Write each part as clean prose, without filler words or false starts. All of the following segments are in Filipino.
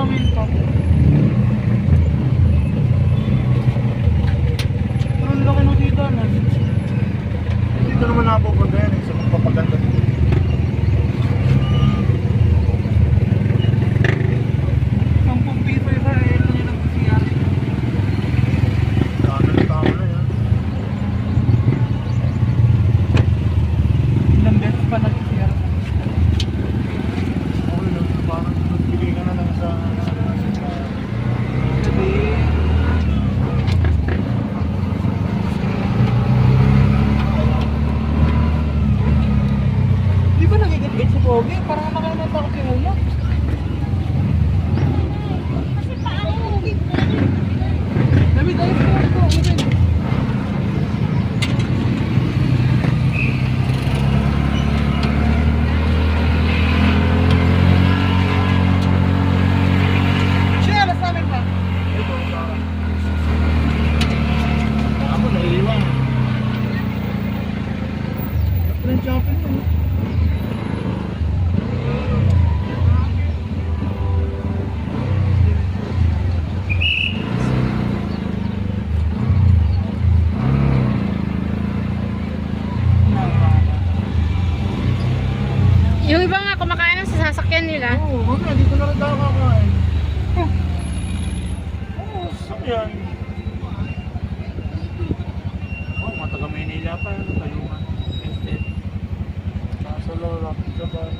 hangin pa. Pero ang laki ng dito na. Dito naman napupunta yan sa papaganda. Pogi, parang nakalimutan ako si Uya. Kasi paano mo? David, ayos ko ito. Siya, alas namin pa. Ito, ako naiiwan. Walang shopping mo. Yung iba nga kumakain ng sa sasakyan nila. Oo, mamaya dito na rin tayo kakain. Oo, saan yan? Oo, mataga Maynila pa yun, Tayungan. Instead. Nasa Lola, Japan.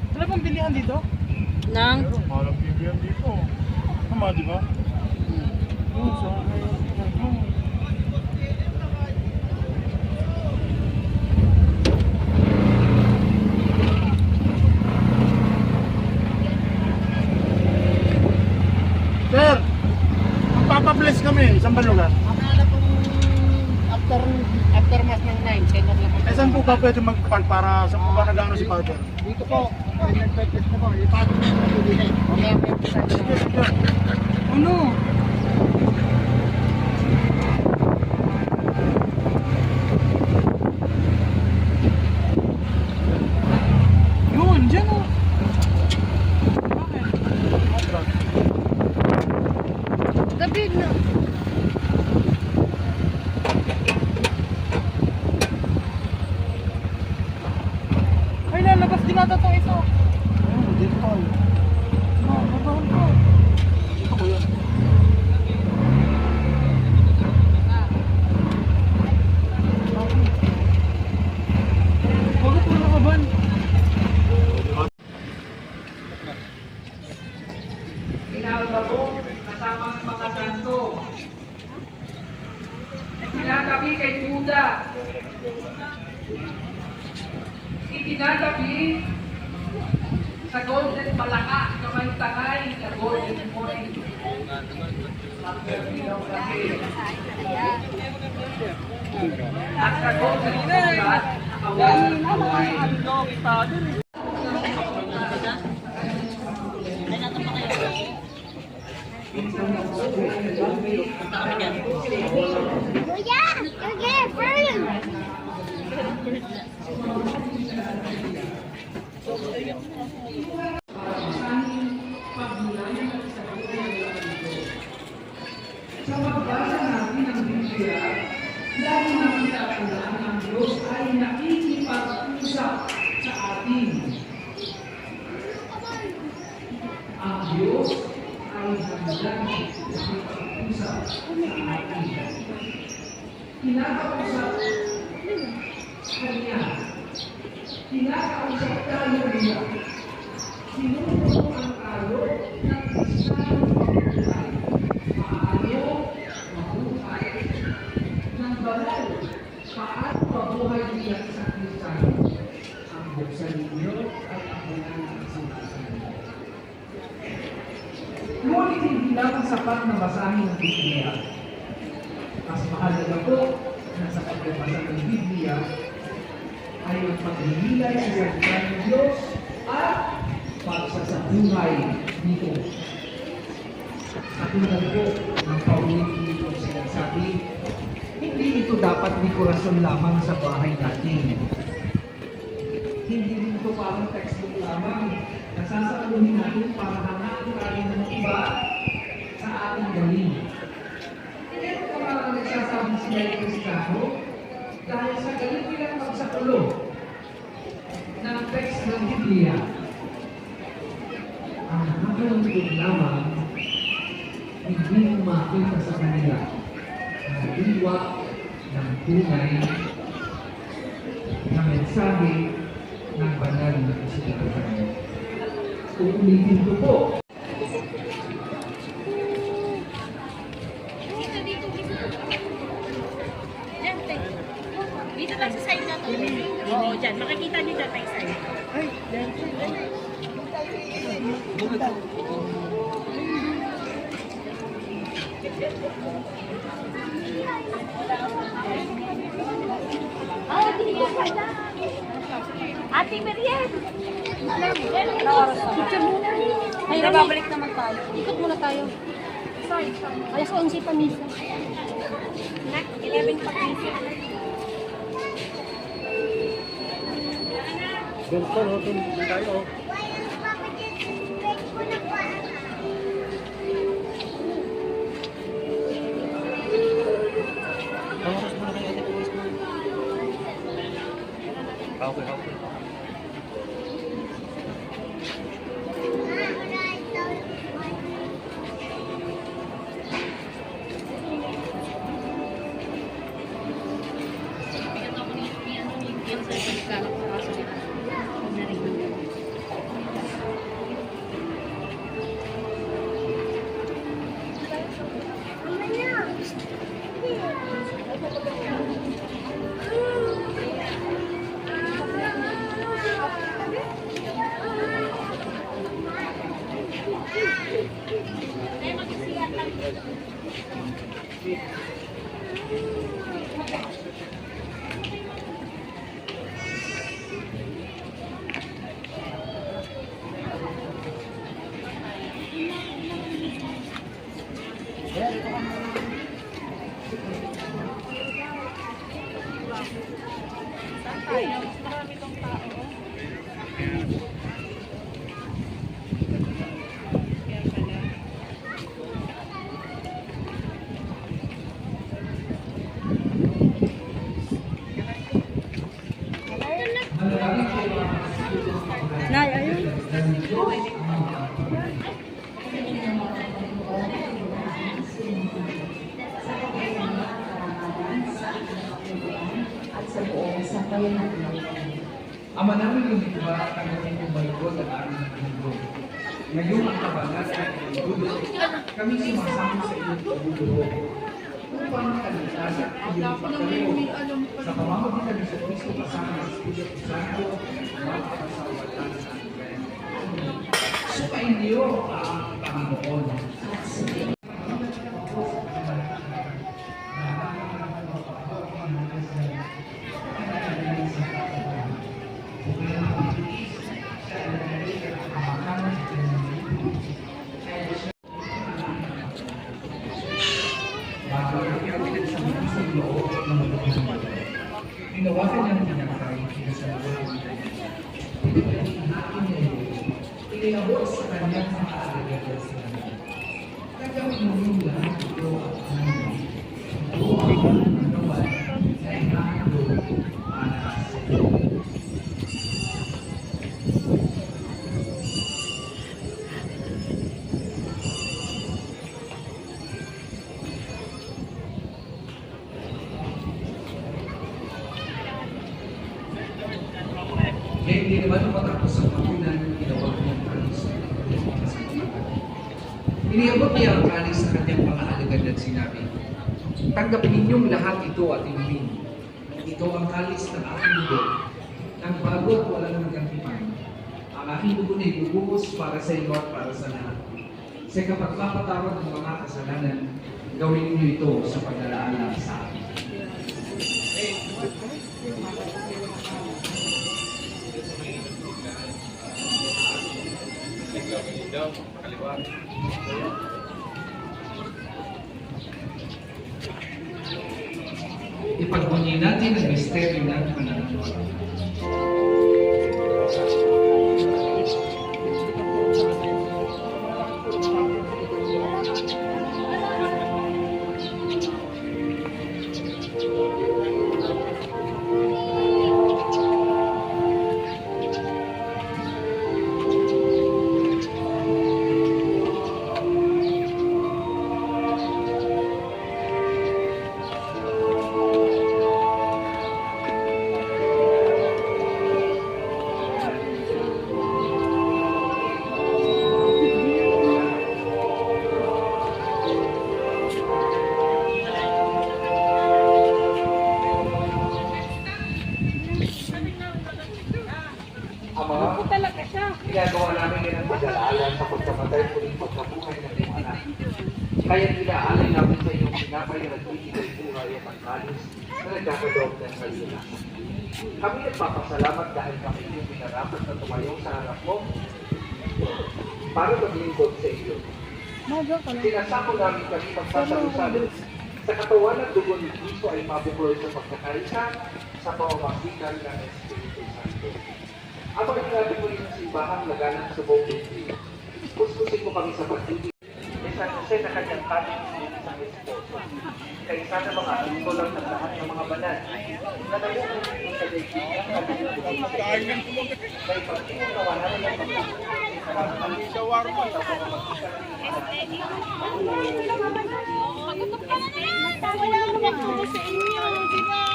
Wala bang bilihan dito? Nang? Pero malang bibiyan dito. Tama, di ba? Oo, saan na yun? Sir, magpapabless kami. Saan ba lugar? Akala kong after mas ng 9, 10 o'clock. Eh, saan po ba pwede mag-park para saan po ba nag-ano si Father? Dito po, nag-practice na po. Ipagod na po dito. Mamaya po yung design Sige, sige. Ano? Yun, dyan o. Bakit? Gabi na. Ay, lalabas din ata itong ito. Ayun, dito pa. Babawal ko. Dito ko yan. Bakit wala ka ban? Pinalbabo, kasama ng mga santo. Itinatabi kay Buda. Itinatabi sa Golden Palaka, kamay tangay sa Golden Point. At sa Golden Point, nakawal. Kuya! Kuya! Fern! Sa pagbasa natin ng Biblia, lalo na pinatulan ng Diyos ay nakikipag-usap sa atin. Ang Diyos ay handang makipag-usap sa atin. Kinakausap Kanya. Kinakausap tayo niya. Sinuturuan tayo ng isang pagkakas. Paano mabuhay ng banal? Paano mabuhay bilang isang Kristiyano? Ang buksan ninyo at ang banal ng isipan. Ngunit hindi lamang sapat na basahin ang Biblia. Mas mahalaga po na sa pagbabasa ng Biblia ay ang paglilay sa salita ng Diyos at pagsasabuhay nito. Katulad po ng paulit-ulit kong sinasabi, hindi ito dapat dekorasyon lamang sa bahay natin. Hindi rin ito parang textbook lamang Nasasaluhin natin para hanapin tayo ng iba sa ating galing. Hindi ko parang nagsasabi sila yung Kristiyano dahil sa galing nilang magsakulo ng text ng Biblia. Ang nakalungkot lamang, hindi makita sa kanila ang diwa ng tunay na mensahe ng banal na kasulatan. Uulitin ko po. Dito tayo sa side na to. Oo, dyan. Makikita nyo dyan tayo side. Ate Merian! Picture muna. Ay, babalik naman tayo. Ikot muna tayo. Sorry. Alas 11 pa misa. 11 pa misa. Ganito, no? Doon tayo. Oras mo na kayo, ate. Oras mo na. Okay. Nay, ayun. Ama namin yung iba, tanggapin yung balgod at aming mundo. Ngayong ang kabangat at mundo, kami sumasama sa iyong pagbubuo. Upang kaligtas at iyong pagkaliw. Sa pamamagitan ng Kristo kasama ng Espiritu Santo, magpapasawatan sa atin. Sukain niyo ang Panginoon. Tinawagan niya ng pinakay, pinasaluhan niya. Pinaghahain niya yun. Ilinabot sa kanyang mga alagad sa kanya. Kagawin mo yung lahat ito at kanya. Ito ang nagawan na ihahalo para sa iyo. Kaya hindi naman matapos ang pagkunan, tinawag niya ang kalis. Iniabot niya ang kalis sa kanyang mga alagad at sinabi, tanggapin ninyong lahat ito at inumin. Ito ang kalis ng aking dugo, ng bago at walang nagkantipan. Ang aking dugo na ibubuhos para sa iyo at para sa lahat. Sa kapagpapatawad ng mga kasalanan, gawin niyo ito sa pag-alaala sa akin. Ipagbunyi natin ang misteryo ng pananampalataya. Ginagawa namin yan ang pag-alala sa pagkamatay po ng pagkabuhay ng iyong anak. Kaya nilaalay namin sa iyong pinapay na nagbibigay buhay at ang kalis na nagkakadoob ng kalinasan. Kami nagpapasalamat dahil kami yung pinarapat na tumayo sa harap mo para maglingkod sa iyo. Sinasako namin kami magsasalusalit sa katawan at dugo ni Cristo ay mabuklod sa pagkakaisa sa pamamagitan ng Espiritu Santo. Abang natin mo rin ang simbahang laganap sa buong Biblia. Puspusin mo kami sa pag-ibig. Ni San Jose na kanyang kapit sa esposo. Kaya sana mga tulong ng lahat ng mga banal na nagugulong sa daigdig ng kanyang kay pagtingin na wala na ng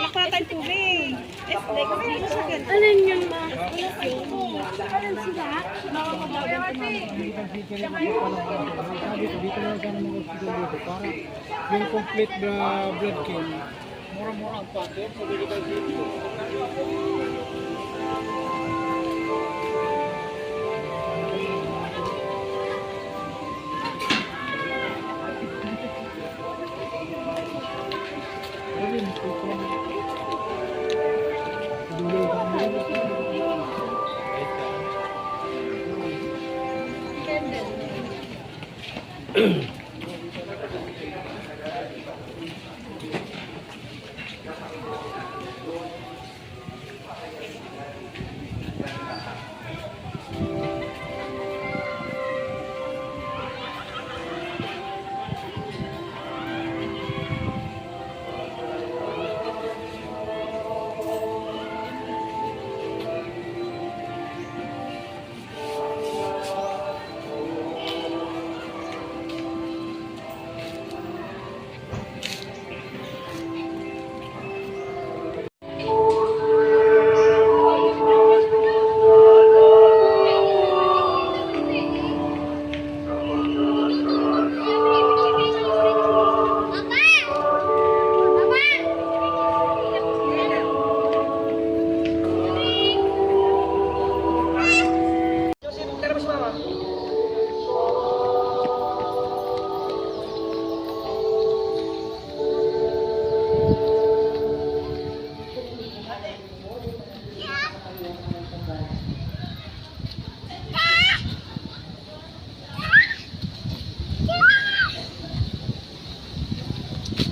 Nakatay tubig. Alin yun, ma? Alin sila? Sabi ko, dito lang kami mag-hospital dito para yung complete blood came. Mura-mura ang packet, sabi kita dito.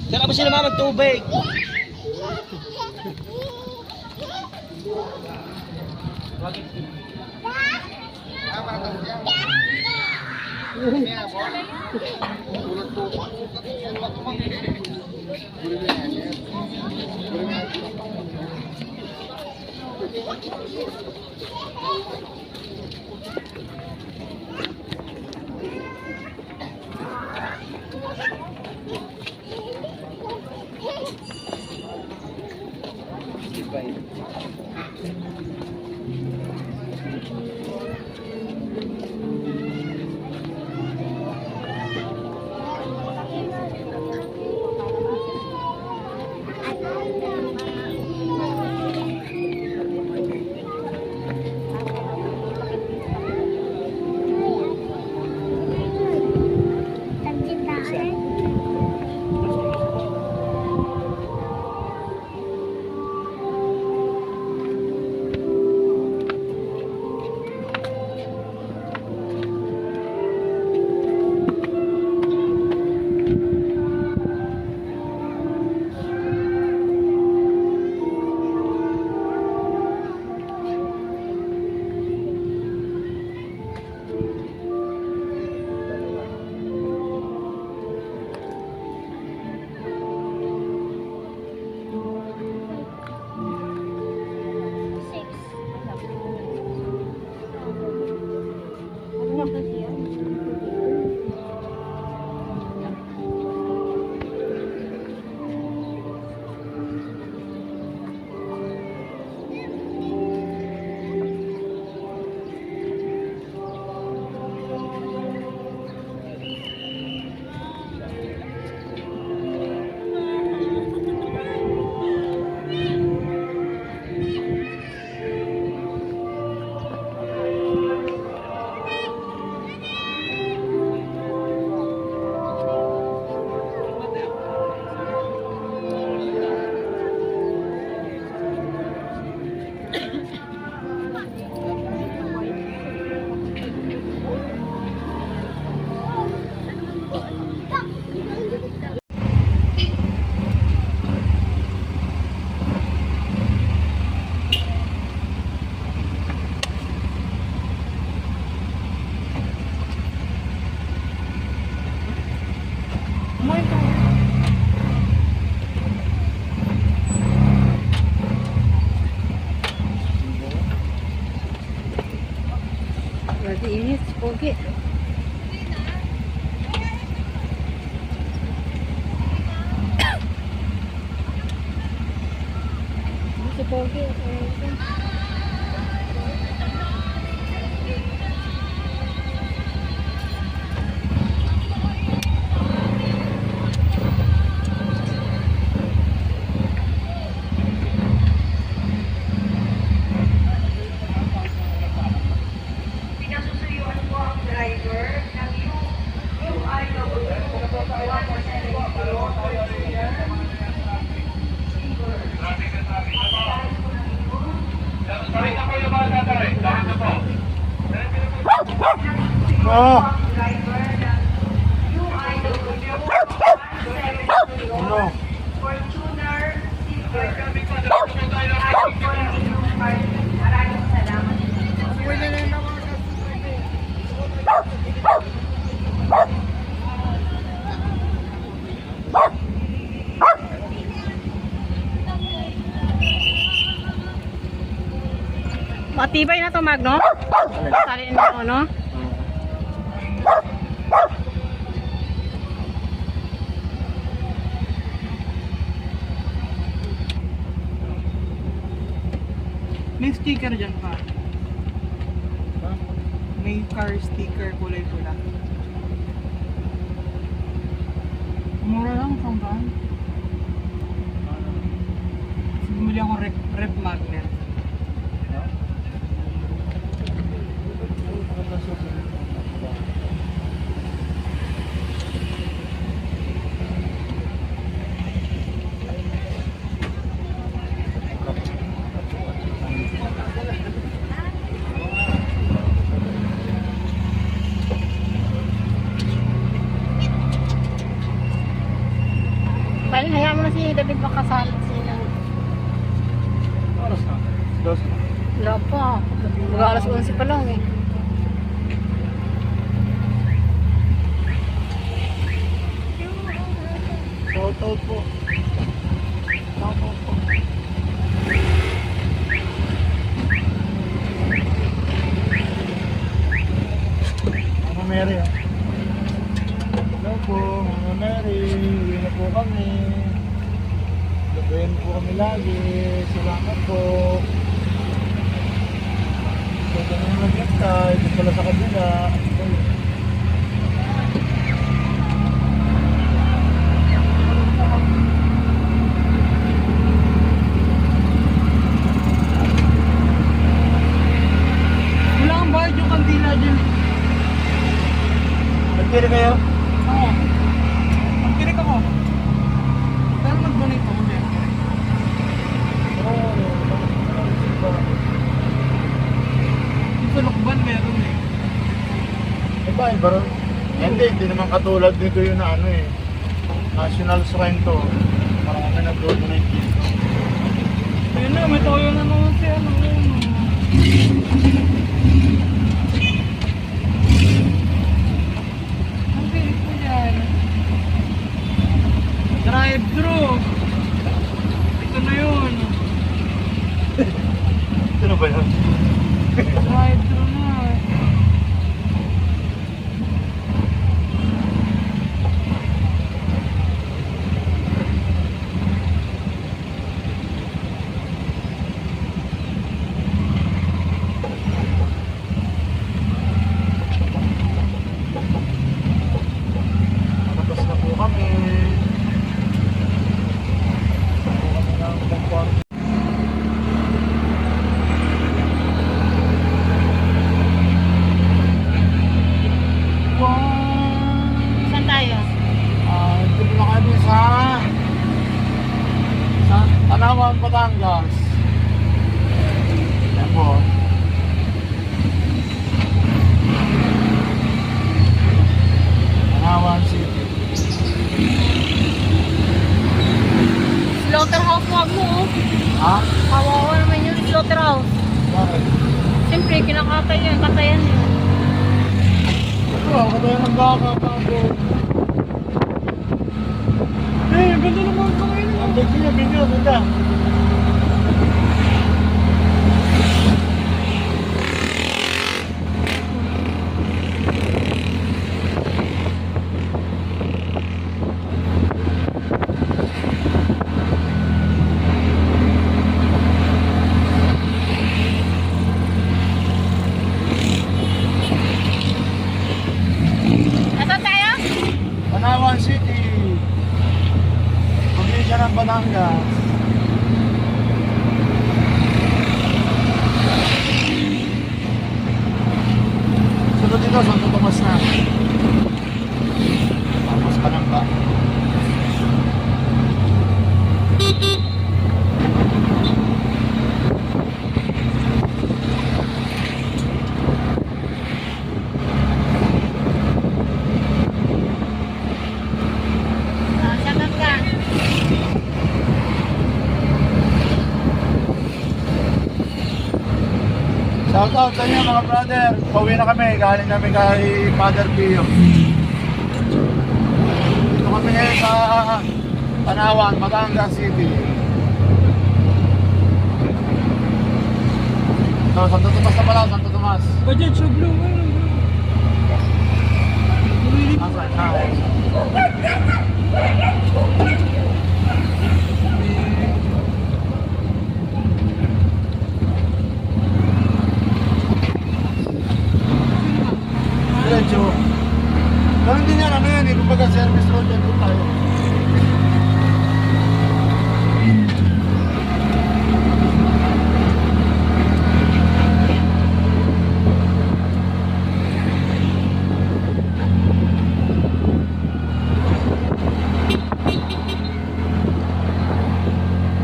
Saan ba sila magtubig? Lagi init, pogi. Si pogi. Pinasusuyuan po ang driver ng Oh! Ano? Fortuner Silver. Maraming salamat. Matibay na to, Magno. Saliin mo ako, no? May sticker dyan pa. May car sticker kulay pula. Mura lang, sangkaan. Bumili ako rep magnet. Paling hayaan mo na si David makasal sila. Oras na. Dos na. Wala pa. Mga alas 11 pa lang eh. Shout out po. Shout out po. Mama Mary ah. Hello po, Mama Mary. Uwi na po kami. Gabayan po kami lagi. Salamat po. So, ganun lang yan tayo. Ito pala sa kabila. Wala kang bayad yung kandila dyan. Nagkiri kayo? Oo. Magkirik ako. Pero mag-donate ako. Dito Lukban meron eh. Iba, iba rin. Hindi naman katulad dito yung na ano eh. National Shrine to. Parang kami nag-donate dito. Ayun na, may toyo na naman siya. Ang pilit ko dyan. Drive-thru. Ito na yun. Ito na ba yun? Drive-thru na. Tapos na po kami. Po kami ng comfort. Saan tayo? Dito na kami sa Tanawan, Batangas. Yan po. Tanawan City. Slaughterhouse wag mo, oh. Ha? Kawawa naman yung slaughterhouse. Bakit? Siyempre, kinakatay yan, katayan yun. Ito, ako tayo nagkakatago. Eh, ganda naman ito ngayon. Ang video, ganda. Palawan City. Probinsya ng Batangas. Sunod dito, Santo Tomas na. Tapos Panamba. Shoutout ka. Shoutout sa inyo mga brother. Pauwi na kami. Galing kami kay Father Pio. Dito kami ngayon sa Palawan, Batangas City. So, Santo Tomas na pala, Santo Tomas. Budget sa blue. Diretso. Ganun din yan, ano yan eh. Kumbaga service road yan. Doon tayo.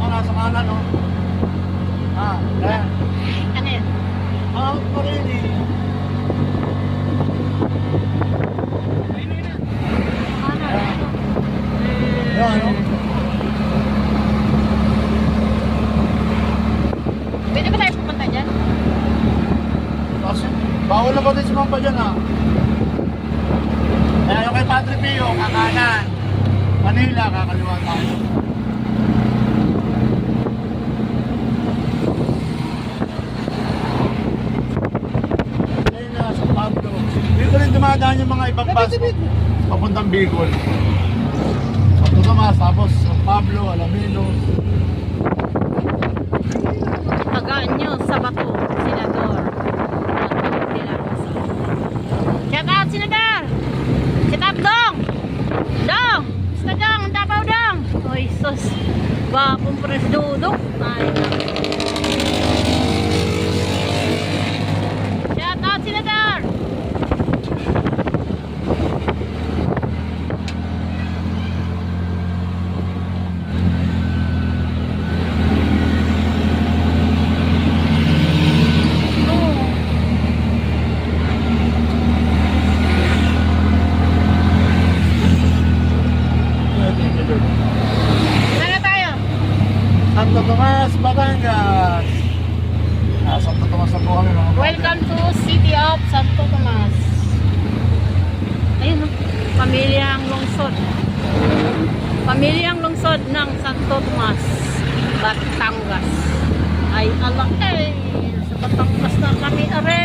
Oh, nasa kanan, no? Ayan. Ano yun? Pa rin eh. Ayan, no? Pwede ba tayo pupunta dyan? Kasi, bawal na ba din sumampa dyan, ha? Kaya yung kay Padre Pio, kakanan. Manila, kakaliwa tayo. Ayun na, San Pablo. Dito rin dumadaan yung mga ibang bus papuntang Bicol. Santo Tomas, tapos San Pablo, Alaminos. Tagaan nyo sa Bato, Senador. Shout out, Senador! Shout out, Dong! Dong! Basta Dong, ang Davao Dong! Oy, sus! Wapong presdudok! Ay, shout out, Senador! Saan na tayo? Santo Tomas, Batangas. Santo Tomas na po kami mga brother. Welcome to City of Santo Tomas. Ayun, no? Pamilyang lungsod. Pamilyang lungsod ng Santo Tomas, Batangas. Ay, alak eh. Sa Batangas na kami, are.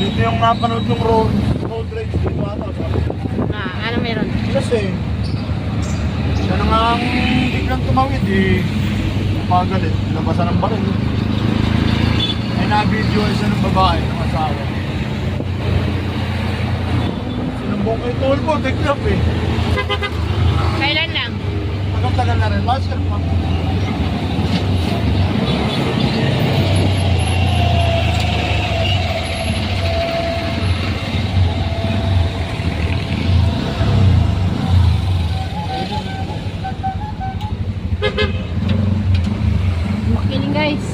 Dito yung napanood yung road rage dito ata. Ano meron? Kasi, siya na nga ang biglang tumawid eh. Pagalit, labasan ng baril. Ay na-video isa ng babae, ng asawa. Sinumbong kay Tolpo, tiklap eh. Kailan lang? Tagal-tagal na rin, last year pa. Makiling guys.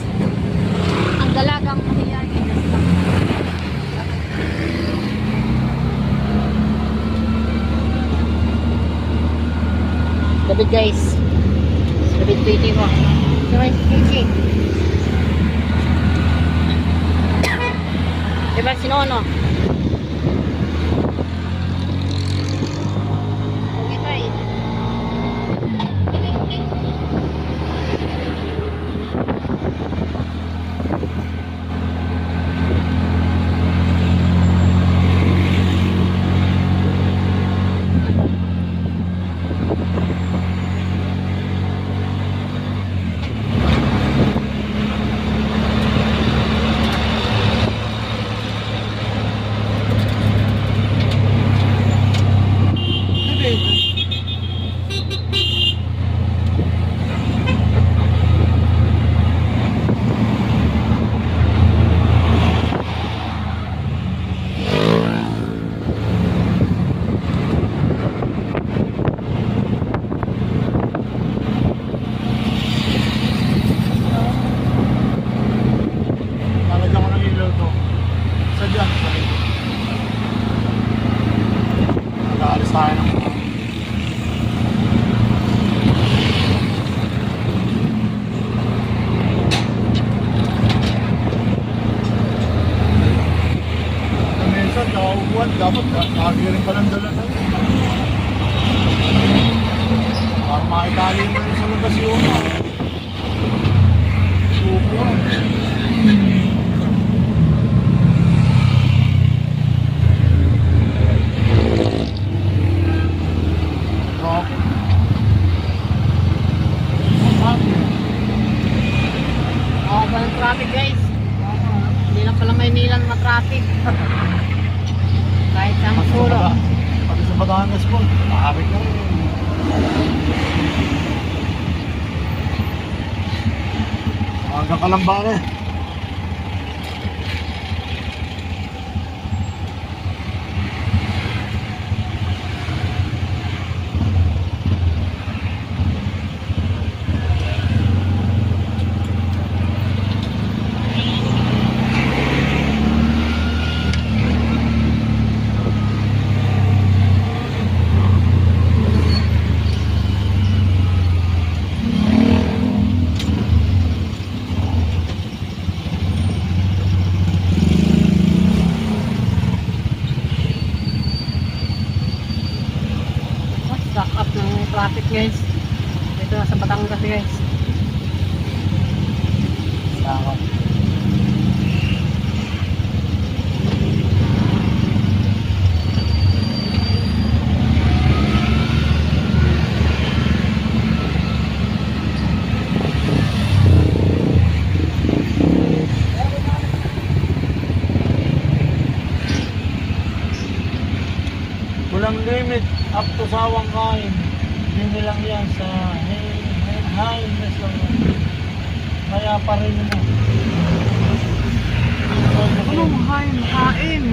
Ang dalagang mahiyagin. David guys. David PT ko. David PT. Diba si Nono? Okay tayo. buwan, dapat lagi rin pa ng dala na yun. Para makitali mo rin sa labas yun. Suko. Traffic. Oo, ba ng traffic guys? Hindi lang pala Maynila na traffic. Kahit sa Masulo. Pati sa Batangas po, traffic na rin. Hanggang Kalambane. Stock up ng traffic guys. Dito na sa Batangas guys. Saka. Walang limit up to sawang kain. Hindi lang yan sa highness lang yan. Kaya pa rin mo. Anong kain? Kain?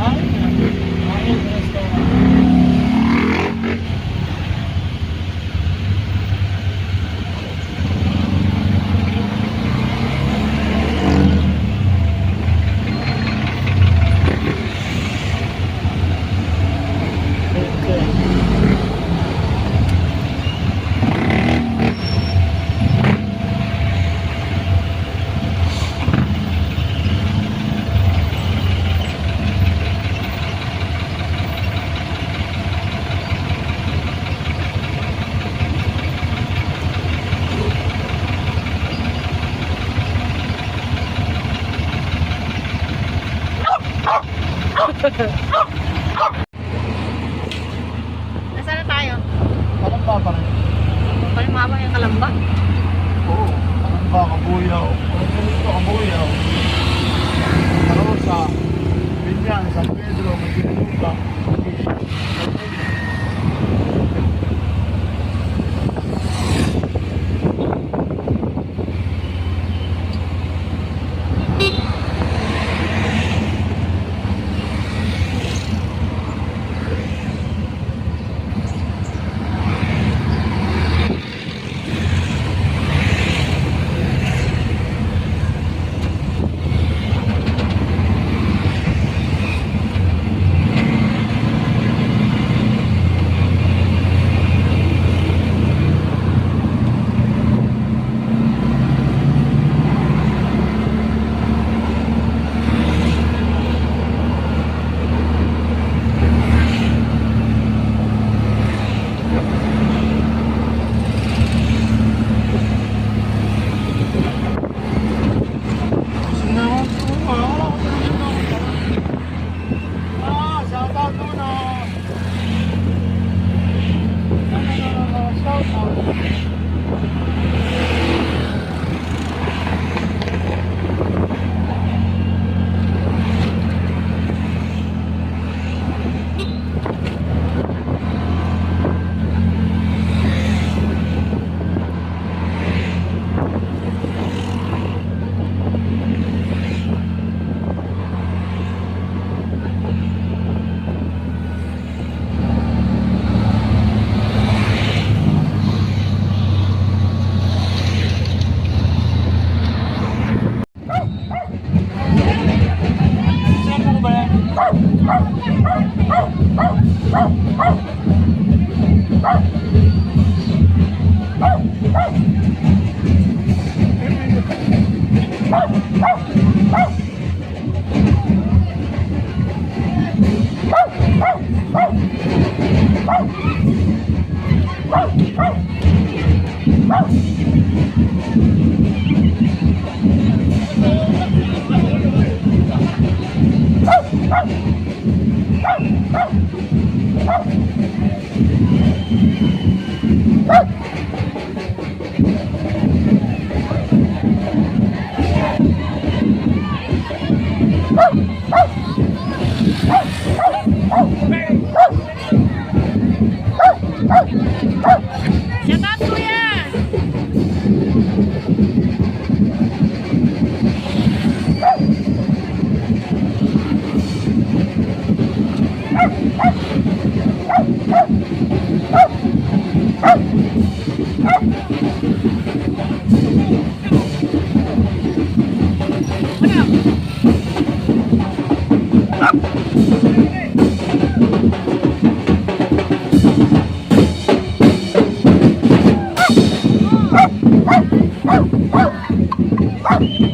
Kain yan. Kain restaurant. Nasaan na tayo? Parang pa pa rin. Palimaba yung Kalamba. Oo. Parang ba kabuyaw. Parang ganito kabuyaw. Tarosa. Binyan. San Pedro. Magdinunta.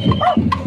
Thank you.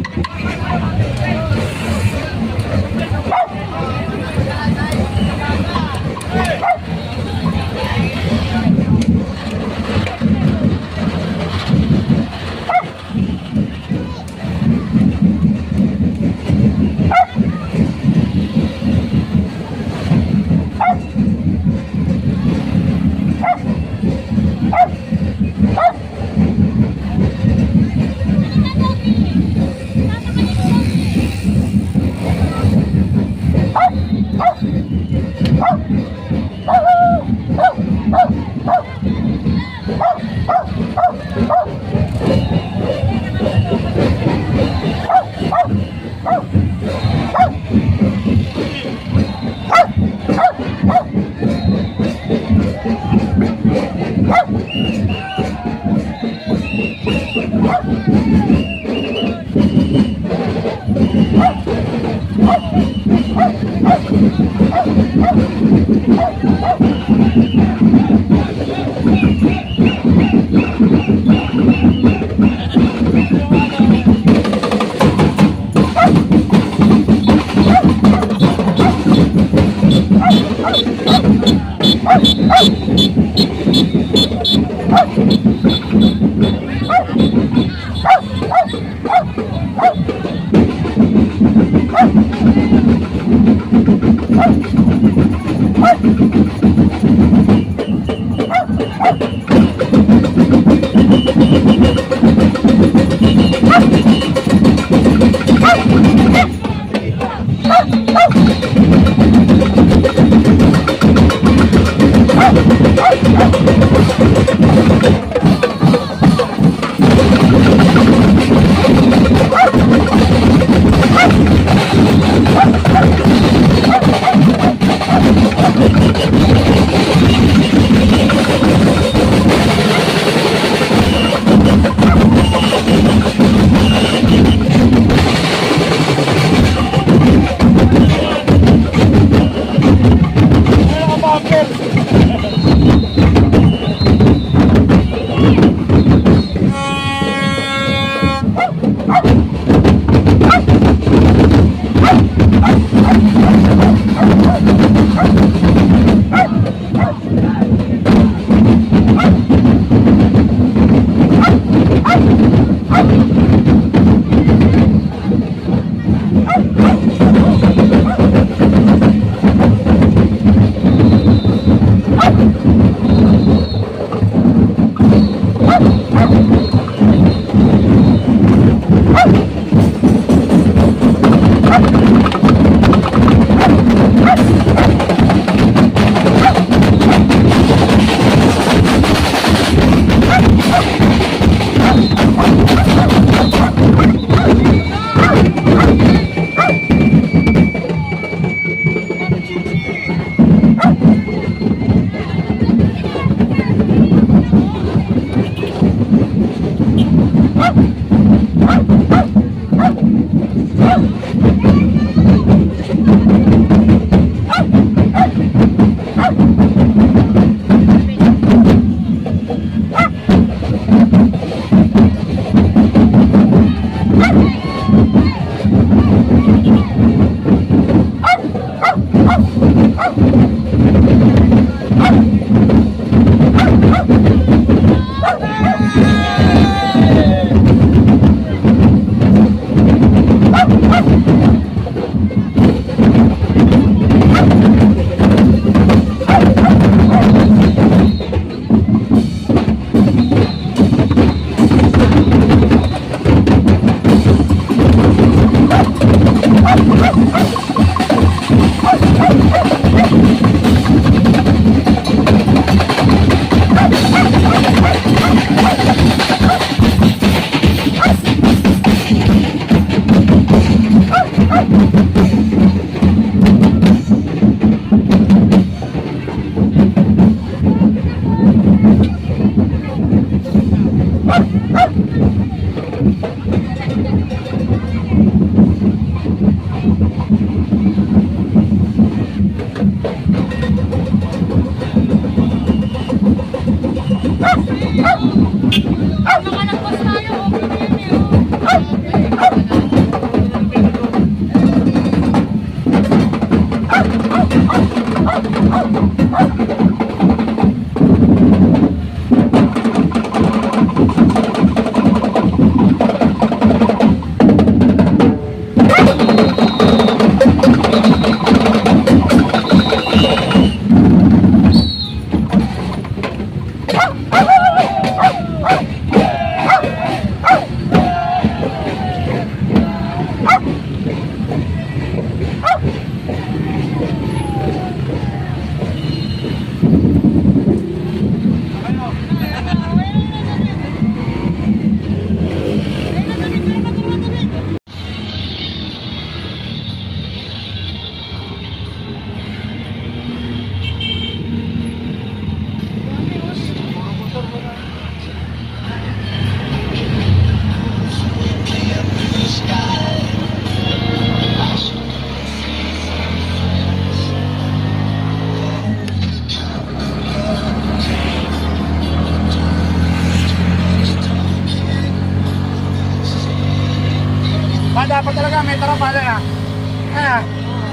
dapat talaga may tarapala na.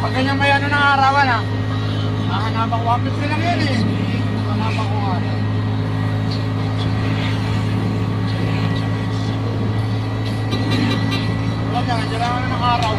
Pag ganyan may ano ng arawan ha. Hahanapan ko, wapit lang yan eh. Hahanapan ko nga. Wala dyan, dyan lang ng araw.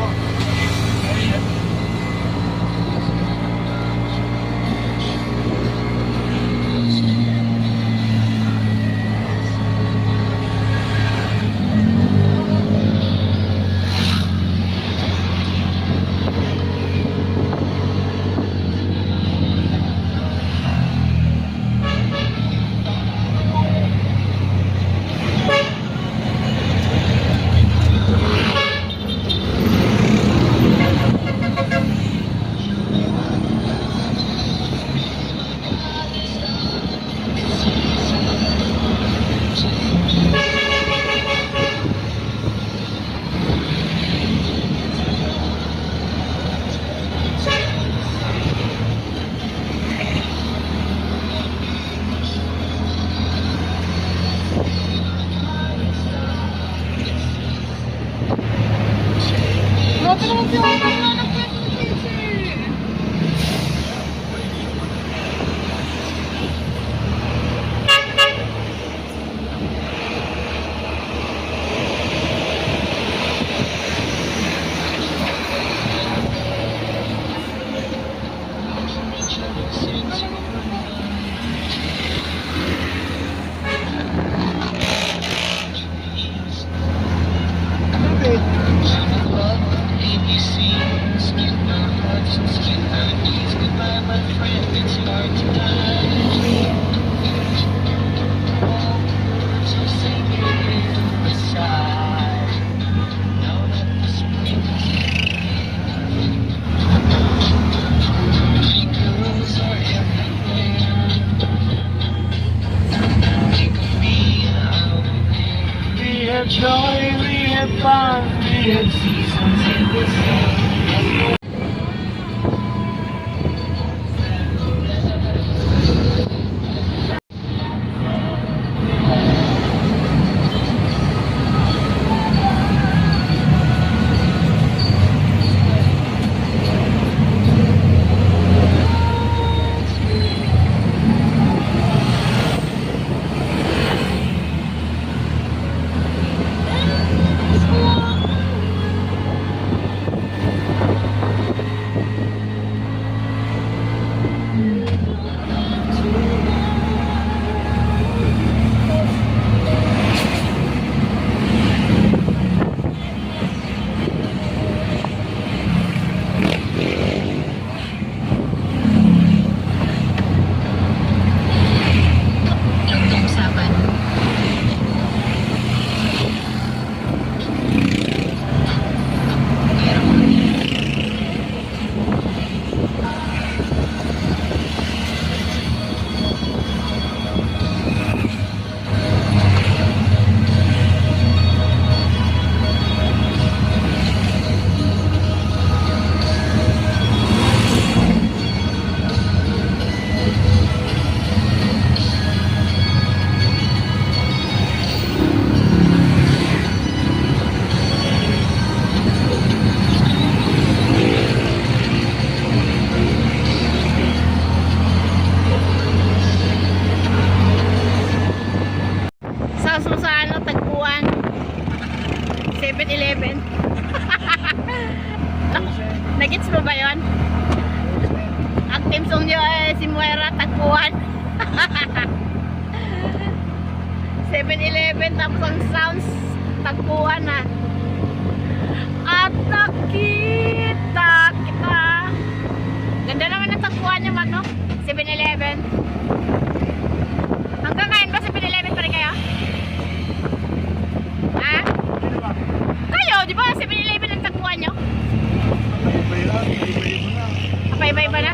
Joy, we have fun, we have seasons in the sun. Sa Susano, Tagpuan, 7-Eleven. Nagits mo ba yun? Ang team song nyo ay si Muera, Tagpuan. 7-Eleven, tapos ang sounds, Tagpuan na. At nakita kita. Ganda naman ang Tagpuan nyo, no? 7-Eleven. Hanggang ngayon ba 7-Eleven pa rin kayo? Ha? Kayo, di ba 7-Eleven ang Tagpuan nyo? Iba-iba na?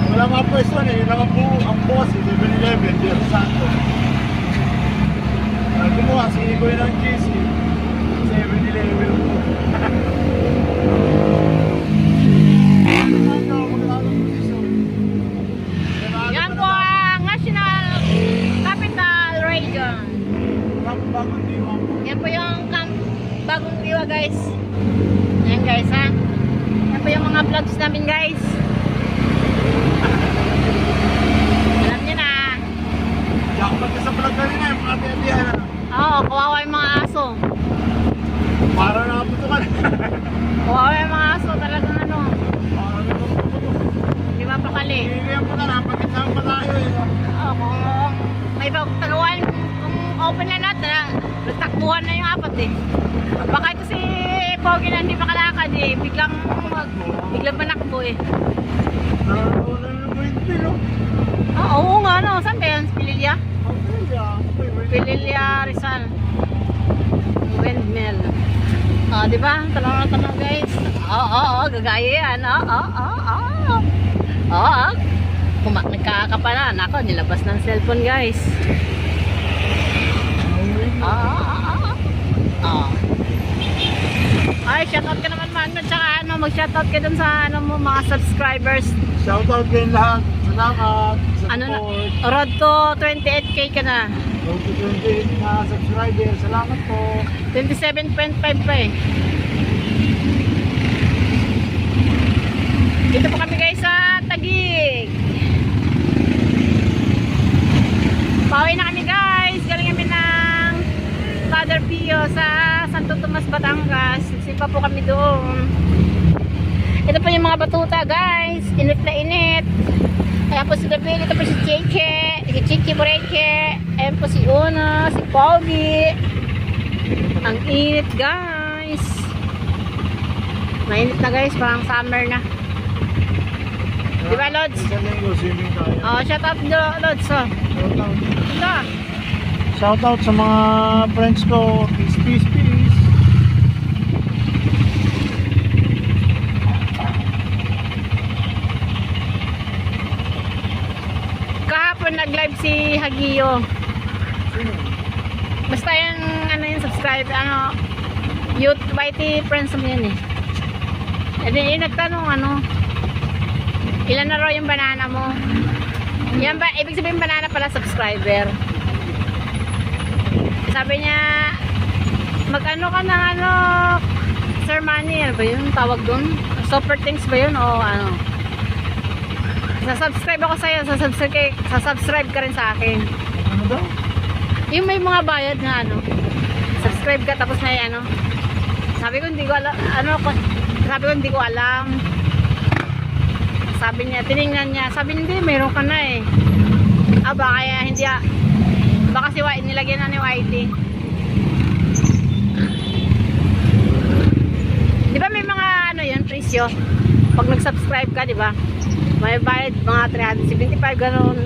Wala mga pwesto na, yun lang ang boss, 7-Eleven, Dear Santo. Gumawa si Igoy ng GC, 7-Eleven po. Yan po ang National Capital kaluluwa guys. Ayan guys ha. Yan po yung mga vlogs namin guys. Alam niyo na. Hindi ako pagka sa vlog kanina, yung mga ati-atihan. Oo, kawawa yung mga aso. Para nakaputukan. Kawawa yung mga aso. Talagang ano. Para nakaputukan. Di ba pakali? Hihilihan mo na, napagkasama pa tayo eh. Oo, kung may taluan, kung open na lahat, nagtakbuhan na yung apat eh. Baka ito si Pogi na hindi makalakad eh. Biglang manakbo eh. Nakakawala na yung windmill, oh. Ah, oo nga no. Saan ba yan? Pililya? Okay, yeah. Okay, wait. Pililya Rizal. Windmill. Ah, di ba? Tanong na tanong guys. Oo, gagaya yan. Oo. Nagkakapalan. Ako, nilabas ng cellphone guys. Oo. Ay, shoutout ka naman man. Tsaka ano, mag-shoutout ka dun sa ano mo, mga subscribers. Shoutout kayong lahat. Salamat. Sa Ano na? support. Road to 28k ka na. Road to 28 na subscriber. Salamat po. 27.5 pa eh. Dito po kami guys sa Taguig. Pauwi na kami guys. Galing kami ng Father Pio sa Santo Tomas, Batangas. Nagsimpa po kami doon. Ito po yung mga batuta guys. Init na init. Ayan po si David. Ito po si Cheche. Si Chichi Moreche. Ayan po si Una. Si Pogi. Ang init guys. Mainit na guys. Parang summer na. Di ba Lods? Isang linggo, swimming tayo. Oh, shout out Lods. Oh. Shoutout. Ito. Shoutout sa mga friends ko. Peace. Kahapon nag-live si Hagio. Basta yung ano yung subscribe, ano, youth YT friends mo yun eh. E di nagtanong ano, ilan na raw yung banana mo? Yan ba, ibig sabihin banana pala subscriber. Sabi niya, mag-ano ka ng ano, Sir Manny, ano ba yun? Tawag dun? Super things ba yun? O ano? Sa-subscribe ako sa'yo, sa-subscribe ka rin sa akin. Ano daw? Yung may mga bayad na ano, subscribe ka tapos may ano. Sabi ko hindi ko alam, hindi ko alam. Sabi niya, tiningnan niya, sabi hindi, meron ka na eh. Baka hindi baka si White, nilagyan na ni Whitey. Di ba may mga ano yun, presyo? Pag nag-subscribe ka, di ba? May bayad mga 375 ganun.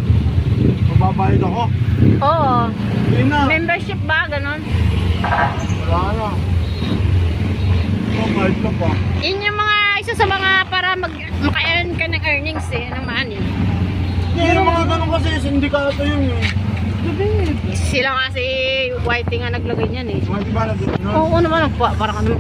Mababayad ako. Oo. Hindi na. Membership ba ganun? Wala na. Mabayad ka pa. Yun yung mga isa sa mga para maka-earn ka ng earnings eh, ng money. Hindi yung mga ganun kasi, sindikato yun eh. Sila nga si Whitey nga naglagay niyan eh. Mga di ba na doon? Oo naman, parang ano,